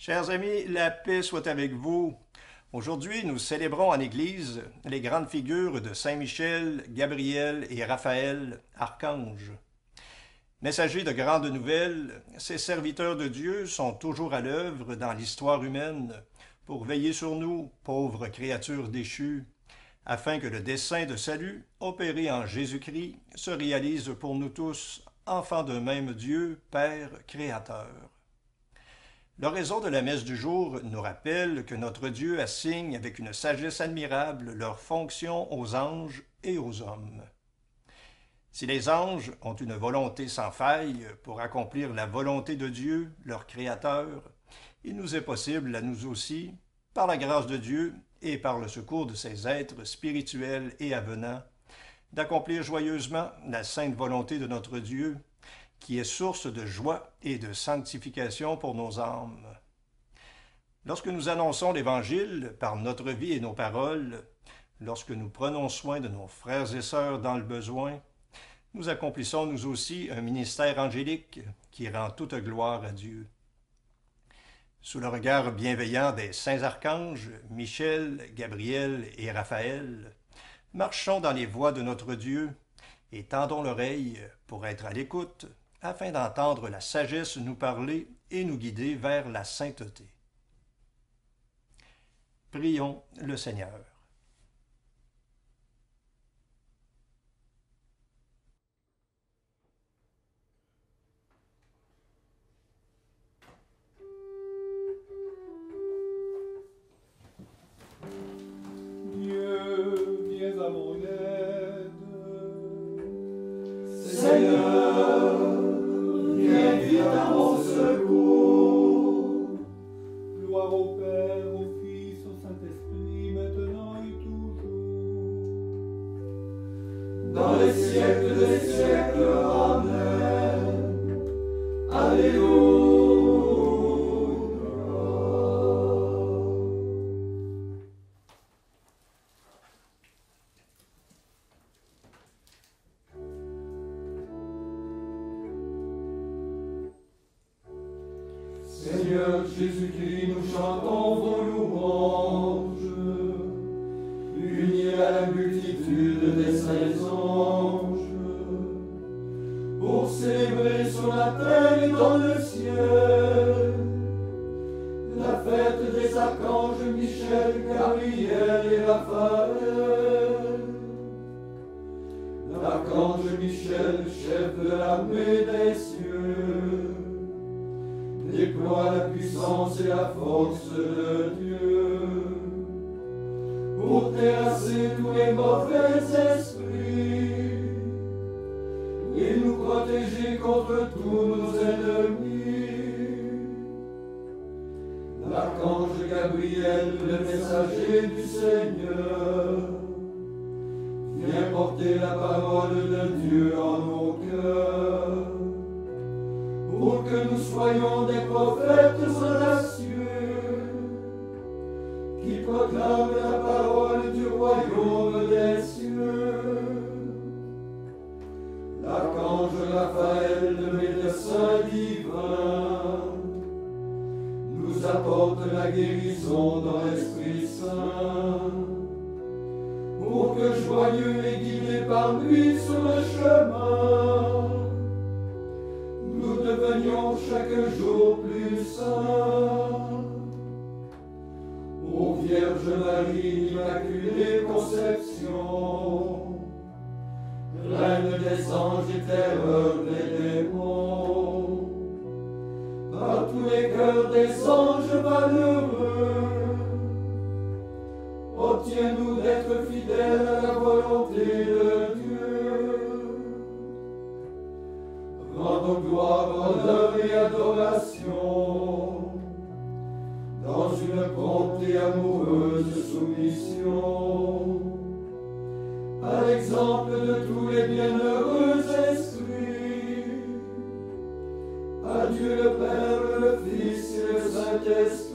Chers amis, la paix soit avec vous. Aujourd'hui, nous célébrons en Église les grandes figures de Saint Michel, Gabriel et Raphaël, archanges. Messagers de grandes nouvelles, ces serviteurs de Dieu sont toujours à l'œuvre dans l'histoire humaine pour veiller sur nous, pauvres créatures déchues, afin que le dessein de salut, opéré en Jésus-Christ, se réalise pour nous tous, enfants d'un même Dieu, Père Créateur. L'oraison de la messe du jour nous rappelle que notre Dieu assigne avec une sagesse admirable leurs fonctions aux anges et aux hommes. Si les anges ont une volonté sans faille pour accomplir la volonté de Dieu, leur Créateur, il nous est possible à nous aussi, par la grâce de Dieu et par le secours de ces êtres spirituels et avenants, d'accomplir joyeusement la sainte volonté de notre Dieu, qui est source de joie et de sanctification pour nos âmes. Lorsque nous annonçons l'Évangile par notre vie et nos paroles, lorsque nous prenons soin de nos frères et sœurs dans le besoin, nous accomplissons nous aussi un ministère angélique qui rend toute gloire à Dieu. Sous le regard bienveillant des saints archanges, Michel, Gabriel et Raphaël, marchons dans les voies de notre Dieu et tendons l'oreille pour être à l'écoute afin d'entendre la sagesse nous parler et nous guider vers la sainteté. Prions le Seigneur. Dieu, viens à mon aide. Seigneur, viens vite à mon secours. Gloire au Père, au Fils, au Saint-Esprit, maintenant et toujours. Dans les siècles des siècles, Amen. Alléluia. Seigneur Jésus-Christ, nous chantons vos louanges, unis à la multitude des saints anges, pour célébrer sur la terre et dans le ciel la fête des archanges Michel, Gabriel et Raphaël. L'archange Michel, chef de l'armée des cieux, déploie la puissance et la force de Dieu pour terrasser tous les mauvais esprits et nous protéger contre tous nos ennemis. L'archange Gabriel, le messager du Seigneur, vient porter la parole de Dieu en nos cœurs, pour que nous soyons des prophètes audacieux, qui proclament la parole du royaume des cieux. L'archange Raphaël, le médecin divin, nous apporte la guérison dans l'Esprit Saint, pour que joyeux et guidés par lui sur le chemin, nous devenions chaque jour plus saints. Ô Vierge Marie, Immaculée Conception, Reine des anges et terreur des démons, par tous les cœurs des anges valeureux, obtiens-nous d'être fidèles à la volonté de Dieu. Rendons gloire, honneur et adoration dans une prompte et amoureuse soumission, à l'exemple de tous les bienheureux esprits, à Dieu le Père, le Fils et le Saint-Esprit.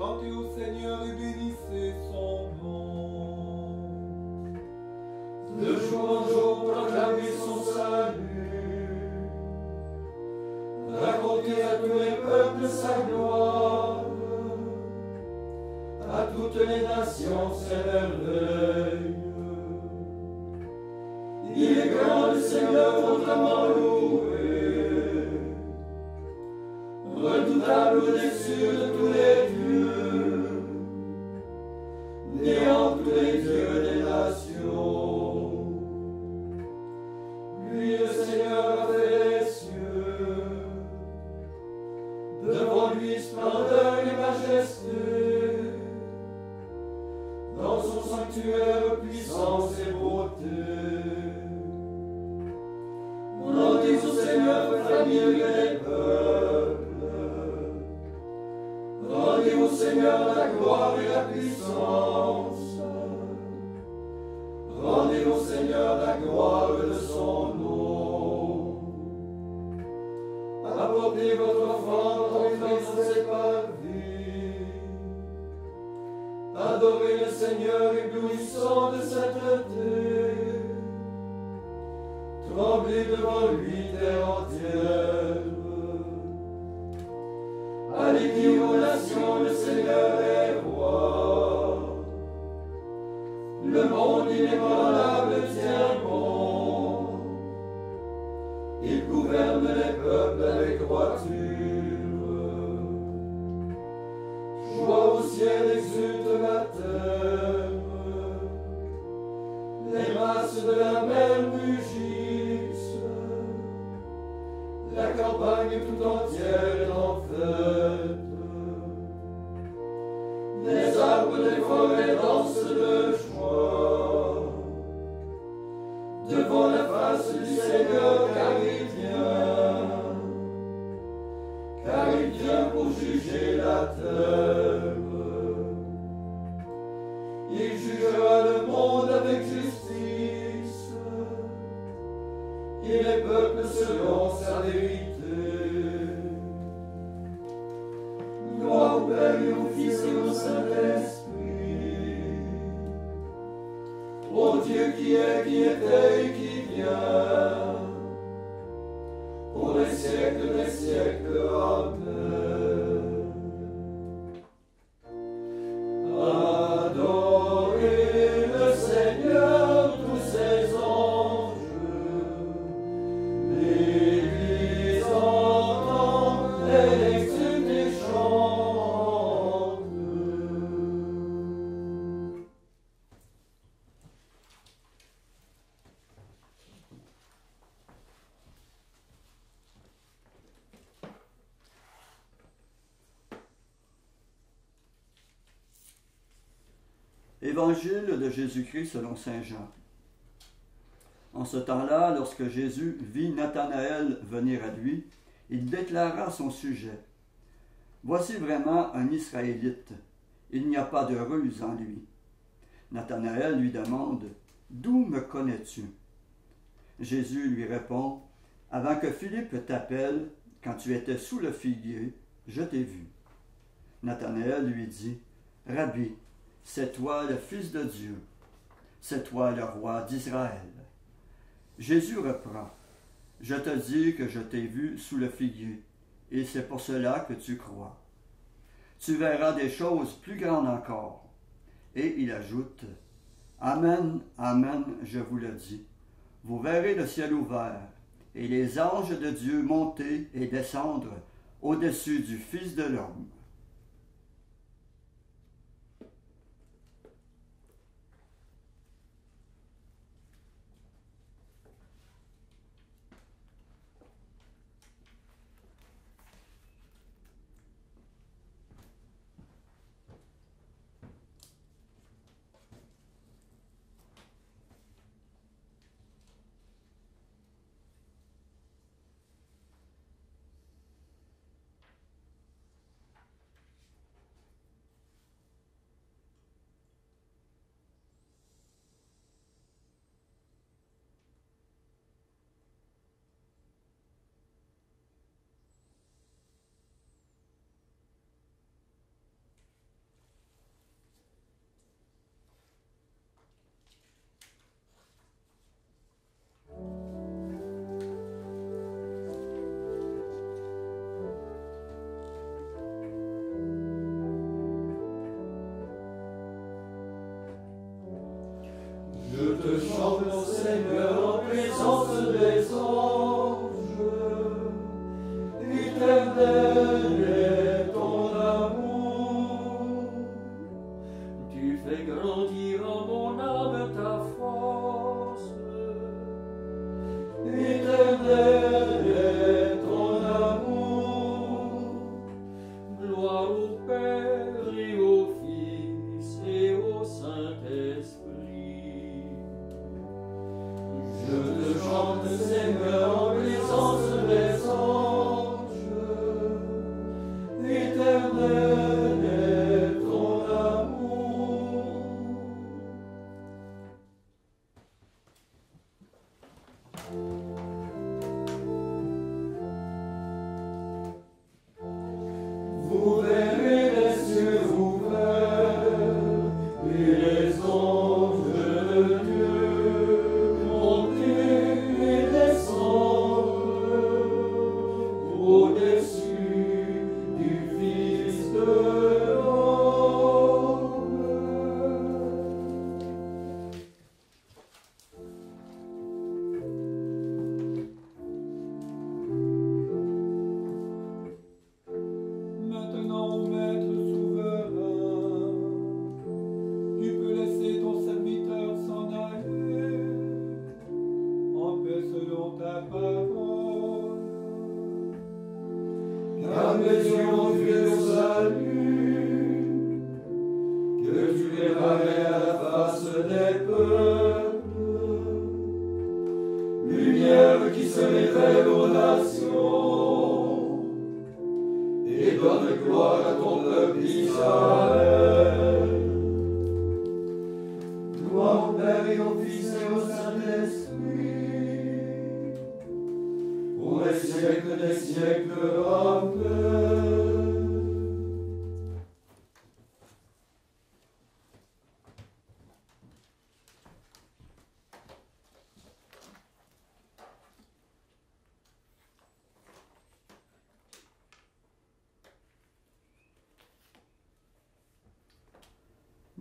Chantez au Seigneur et bénissez son nom. De jour en jour, proclamez son salut. Racontez à tous les peuples sa gloire. À toutes les nations ses merveilles. Il est grand le Seigneur, autrement loué. Redoutable au-dessus de tous les dieux. Néant tous les dieux des nations. Lui, le Seigneur, a fait les cieux. Devant lui, splendeur et majesté. Dans son sanctuaire, puissance et beauté. Rendez au Seigneur, famille des peuples. Rendez au Seigneur la gloire et la puissance. Rendez au Seigneur la gloire de son nom. Apportez votre offrande, entrez dans ses parvis. Adorez le Seigneur éblouissant de sainteté. Tremblez devant lui, terre entière. Allez dire aux nations, le Seigneur est roi. Le monde inébranlable tient bon. Il gouverne les peuples avec droiture. Joie au ciel exulte la terre. Les masses de la mer mugissent. La campagne tout entière est en fête. Les arbres des forêts dansent de joie. Devant la face du Seigneur, car il vient pour juger la terre. Il jugera le monde avec justice, et les peuples selon sa vérité. Gloire au Père et au Fils et au Saint-Esprit, ô Dieu qui est, qui était et qui vient, pour les siècles des siècles. Amen. Adorez le Seigneur, tous ses anges. L'Église entend, elle exulte et chante. Évangile de Jésus-Christ selon saint Jean. En ce temps-là, lorsque Jésus vit Nathanaël venir à lui, il déclara son sujet. « Voici vraiment un Israélite. Il n'y a pas de ruse en lui. » Nathanaël lui demande « D'où me connais-tu » Jésus lui répond « Avant que Philippe t'appelle, quand tu étais sous le figuier, je t'ai vu. » Nathanaël lui dit « Rabbi, c'est toi le Fils de Dieu, c'est toi le roi d'Israël. » Jésus reprend, « Je te dis que je t'ai vu sous le figuier, et c'est pour cela que tu crois. Tu verras des choses plus grandes encore. » Et il ajoute, « Amen, amen, je vous le dis, vous verrez le ciel ouvert, et les anges de Dieu monter et descendre au-dessus du Fils de l'homme. »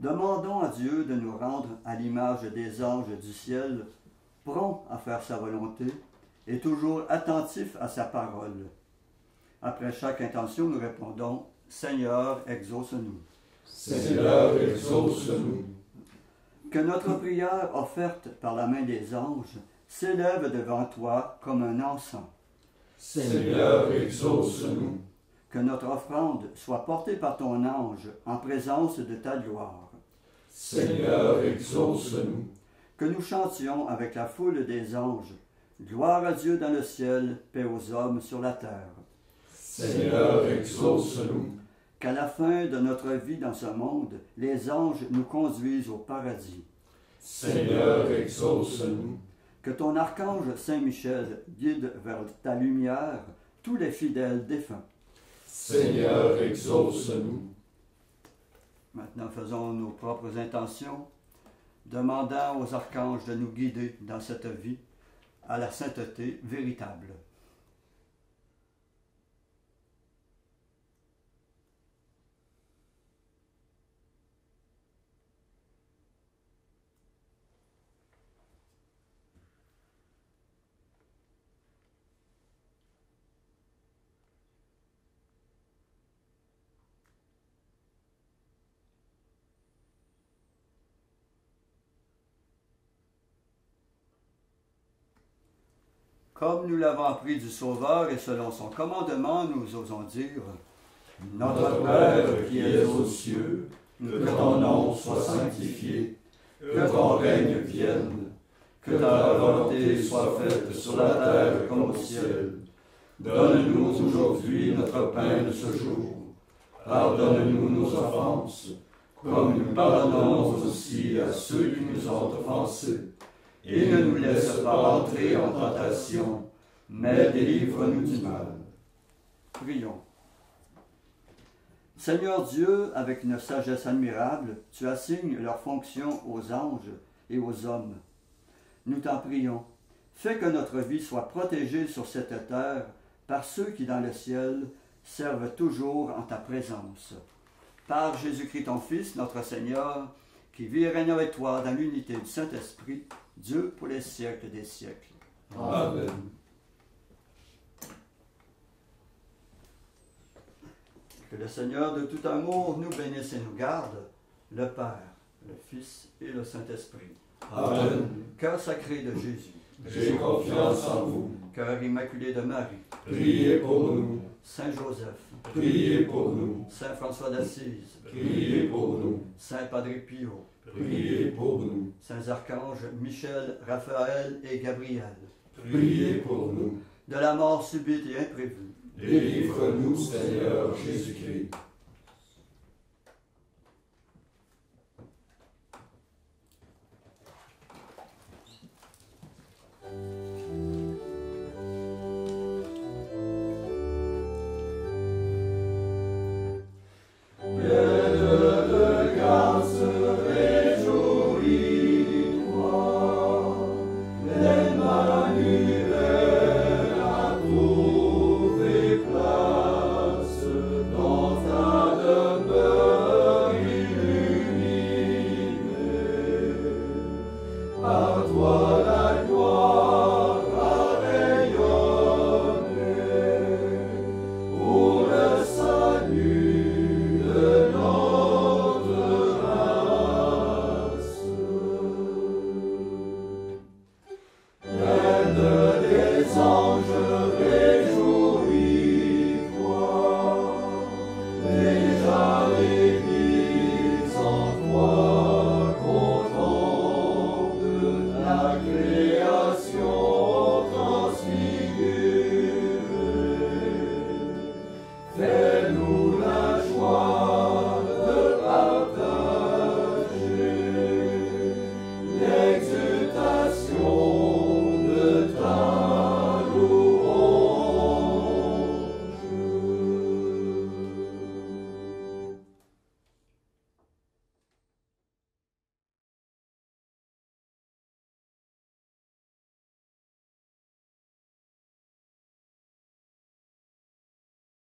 Demandons à Dieu de nous rendre à l'image des anges du ciel, prompts à faire sa volonté et toujours attentifs à sa parole. Après chaque intention, nous répondons « Seigneur, exauce-nous ». Seigneur, exauce-nous. Que notre prière offerte par la main des anges s'élève devant toi comme un encens. Seigneur, exauce-nous. Que notre offrande soit portée par ton ange en présence de ta gloire. Seigneur, exauce-nous. Que nous chantions avec la foule des anges, gloire à Dieu dans le ciel, paix aux hommes sur la terre. Seigneur, exauce-nous. Qu'à la fin de notre vie dans ce monde, les anges nous conduisent au paradis. Seigneur, exauce-nous. Que ton archange Saint-Michel guide vers ta lumière tous les fidèles défunts. Seigneur, exauce-nous. Maintenant, faisons nos propres intentions, demandant aux archanges de nous guider dans cette vie à la sainteté véritable. Comme nous l'avons appris du Sauveur et selon son commandement, nous osons dire « Notre Père qui es aux cieux, que ton nom soit sanctifié, que ton règne vienne, que ta volonté soit faite sur la terre comme au ciel. Donne-nous aujourd'hui notre pain de ce jour. Pardonne-nous nos offenses, comme nous pardonnons aussi à ceux qui nous ont offensés. Et ne nous laisse pas entrer en tentation, mais délivre-nous du mal. » Prions. Seigneur Dieu, avec une sagesse admirable, tu assignes leurs fonctions aux anges et aux hommes. Nous t'en prions. Fais que notre vie soit protégée sur cette terre par ceux qui, dans le ciel, servent toujours en ta présence. Par Jésus-Christ, ton Fils, notre Seigneur, qui vit et règne avec toi dans l'unité du Saint-Esprit, Dieu pour les siècles des siècles. Amen. Que le Seigneur de tout amour nous bénisse et nous garde, le Père, le Fils et le Saint-Esprit. Amen. Cœur sacré de Jésus, J'ai confiance en vous. cœur immaculé de Marie, Priez pour nous. Saint Joseph, Priez pour nous. Saint François d'Assise, Priez pour nous. Saint Padre Pio, Priez pour nous. Saints archanges Michel, Raphaël et Gabriel, Priez pour nous. de la mort subite et imprévue, Délivre-nous, Seigneur Jésus-Christ.